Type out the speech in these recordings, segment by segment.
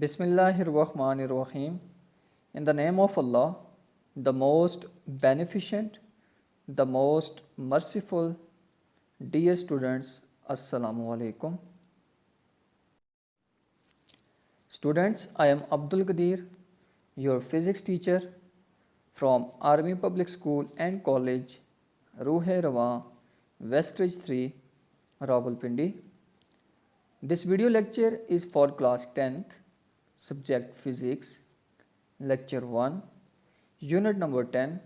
Bismillahirrahmanirrahim. In the name of Allah, the most beneficent, the most merciful. Dear students, Assalamu alaikum. Students, I am Abdul Qadir, your physics teacher from Army Public School and College, Ruhe Rawa, Westridge 3, Rawalpindi. This video lecture is for class 10th, subject physics, lecture 1, unit number 10,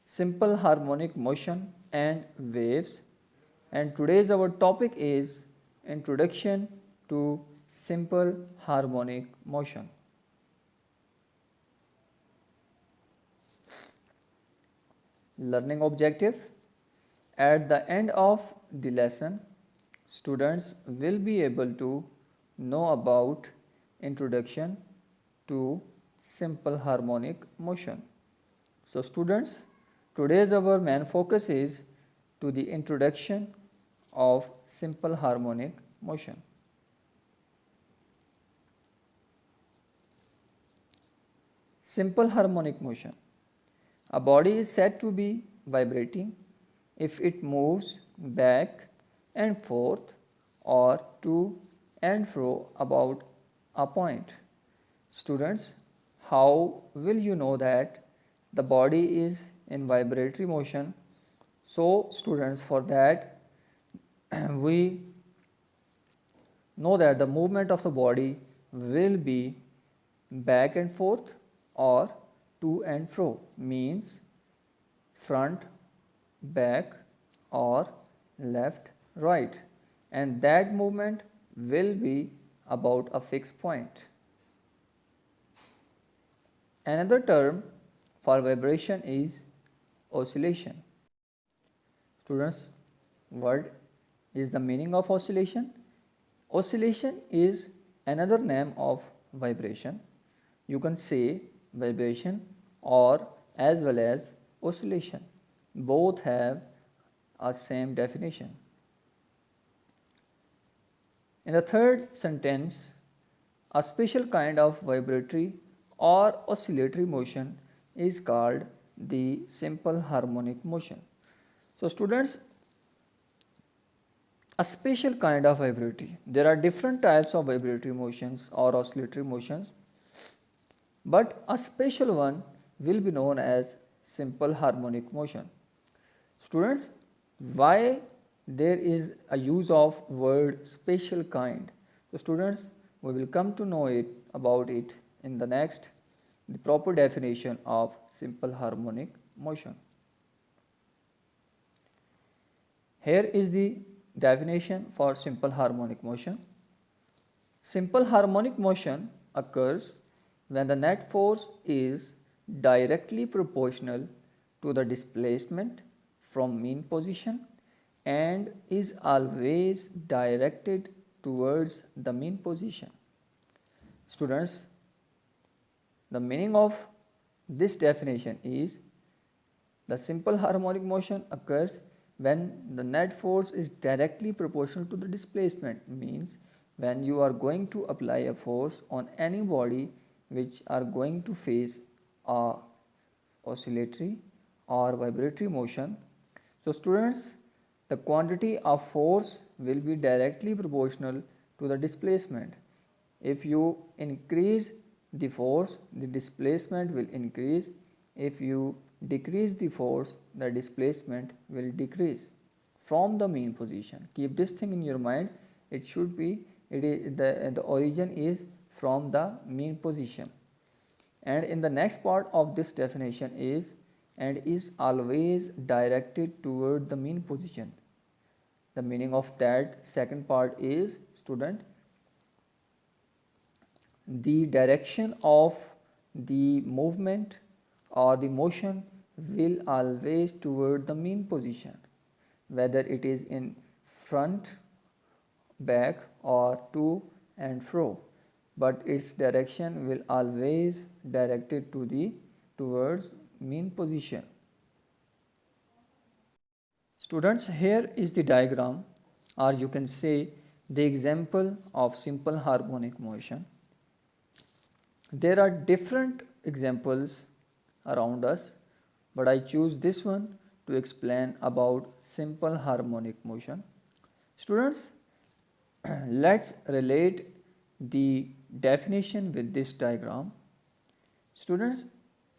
simple harmonic motion and waves. And today's our topic is introduction to simple harmonic motion. Learning objective. At the end of the lesson, students will be able to know about introduction to simple harmonic motion. So students, today's our main focus is to the introduction of simple harmonic motion. Simple harmonic motion. A body is said to be vibrating if it moves back and forth or to and fro about a point. Students, how will you know that the body is in vibratory motion? So students, for that we know that the movement of the body will be back and forth or to and fro, means front, back or left, right, and that movement will be about a fixed point. Another term for vibration is oscillation. Students, what is the meaning of oscillation? Oscillation is another name of vibration. You can say vibration or as well as oscillation. Both have a same definition. In the third sentence, a special kind of vibratory or oscillatory motion is called the simple harmonic motion. So students, a special kind of vibratory. There are different types of vibratory motions or oscillatory motions, but a special one will be known as simple harmonic motion. Students, why there is a use of word special kind? So students, we will come to know about it in the next, the proper definition of simple harmonic motion. Here is the definition for simple harmonic motion. Simple harmonic motion occurs when the net force is directly proportional to the displacement from mean position and is always directed towards the mean position. Students, the meaning of this definition is the simple harmonic motion occurs when the net force is directly proportional to the displacement, means when you are going to apply a force on any body which are going to face a oscillatory or vibratory motion. So students, the quantity of force will be directly proportional to the displacement. If you increase the force, the displacement will increase. If you decrease the force, the displacement will decrease from the mean position. Keep this thing in your mind. It should be, the origin is from the mean position. And in the next part of this definition is and is always directed toward the mean position. The meaning of that second part is, student, the direction of the movement or the motion will always toward the mean position, whether it is in front, back or to and fro, but its direction will always directed towards mean position. Students, here is the diagram, or you can say the example of simple harmonic motion. There are different examples around us, but I choose this one to explain about simple harmonic motion. Students, let's relate the definition with this diagram. Students,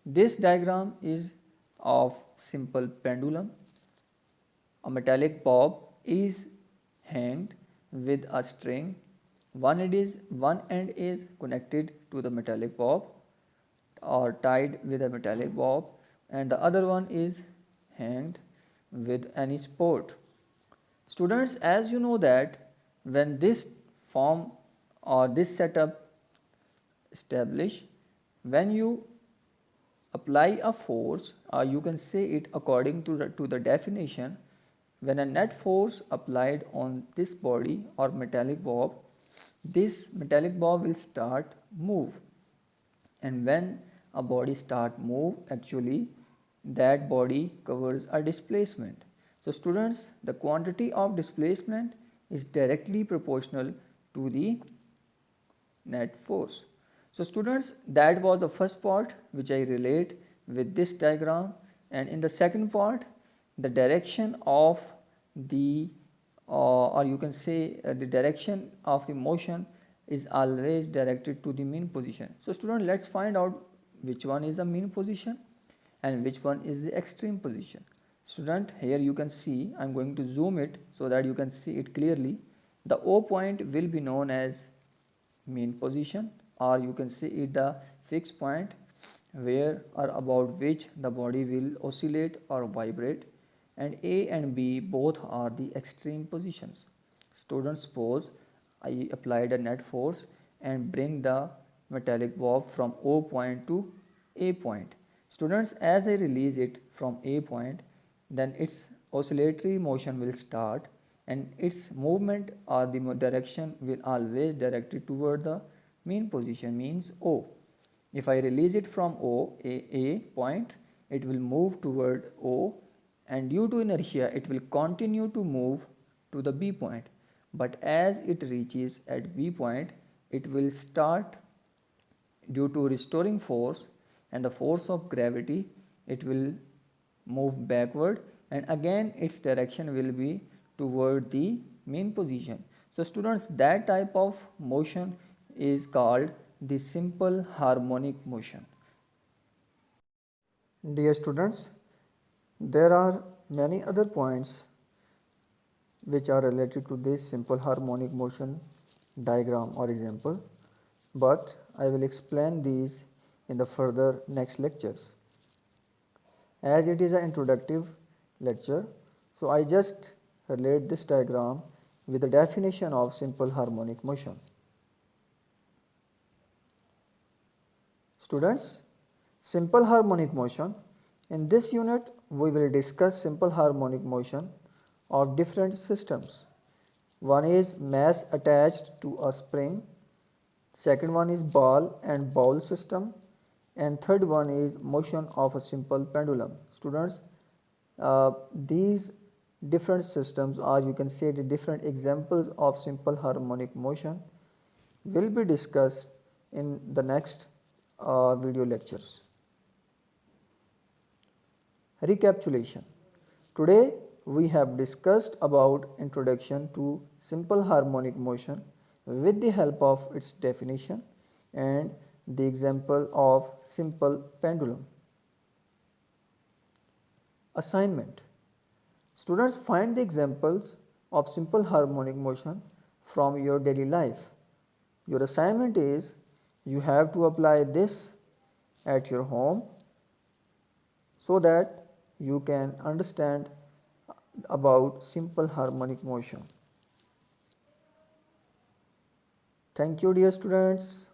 this diagram is of simple pendulum. A metallic bob is hanged with a string. One end is connected to the metallic bob or tied with a metallic bob, and the other one is hanged with any support. Students, as you know that when this form or this setup establish, when you apply a force, or you can say it according to the definition, when a net force applied on this body or metallic bob, this metallic bob will start move, and when a body start move, actually that body covers a displacement. So students, the quantity of displacement is directly proportional to the net force. So students, that was the first part which I relate with this diagram, and in the second part, the direction of the or you can say the direction of the motion is always directed to the mean position. So student, let's find out which one is the mean position and which one is the extreme position. Student, here you can see, I am going to zoom it so that you can see it clearly. The O point will be known as mean position, or you can see it the fixed point where or about which the body will oscillate or vibrate, and A and B both are the extreme positions. Students, suppose I applied a net force and bring the metallic bob from O point to A point. Students, as I release it from A point, then its oscillatory motion will start, and its movement or the direction will always directed toward the mean position, means O. If I release it from A point, it will move toward O, and due to inertia it will continue to move to the B point. But as it reaches at B point, it will start, due to restoring force and the force of gravity, it will move backward, and again its direction will be toward the mean position. So students, that type of motion is called the simple harmonic motion. Dear students, there are many other points which are related to this simple harmonic motion diagram or example, but I will explain these in the further next lectures. As it is an introductory lecture, so I just relate this diagram with the definition of simple harmonic motion. Students, simple harmonic motion. In this unit, we will discuss simple harmonic motion of different systems. One is mass attached to a spring, second one is ball and ball system, and third one is motion of a simple pendulum. Students, these different systems, or you can say the different examples of simple harmonic motion, will be discussed in the next video lectures. Recapitulation. Today we have discussed about introduction to simple harmonic motion with the help of its definition and the example of simple pendulum. Assignment. Students, find the examples of simple harmonic motion from your daily life. Your assignment is you have to apply this at your home so that you can understand about simple harmonic motion. Thank you, dear students.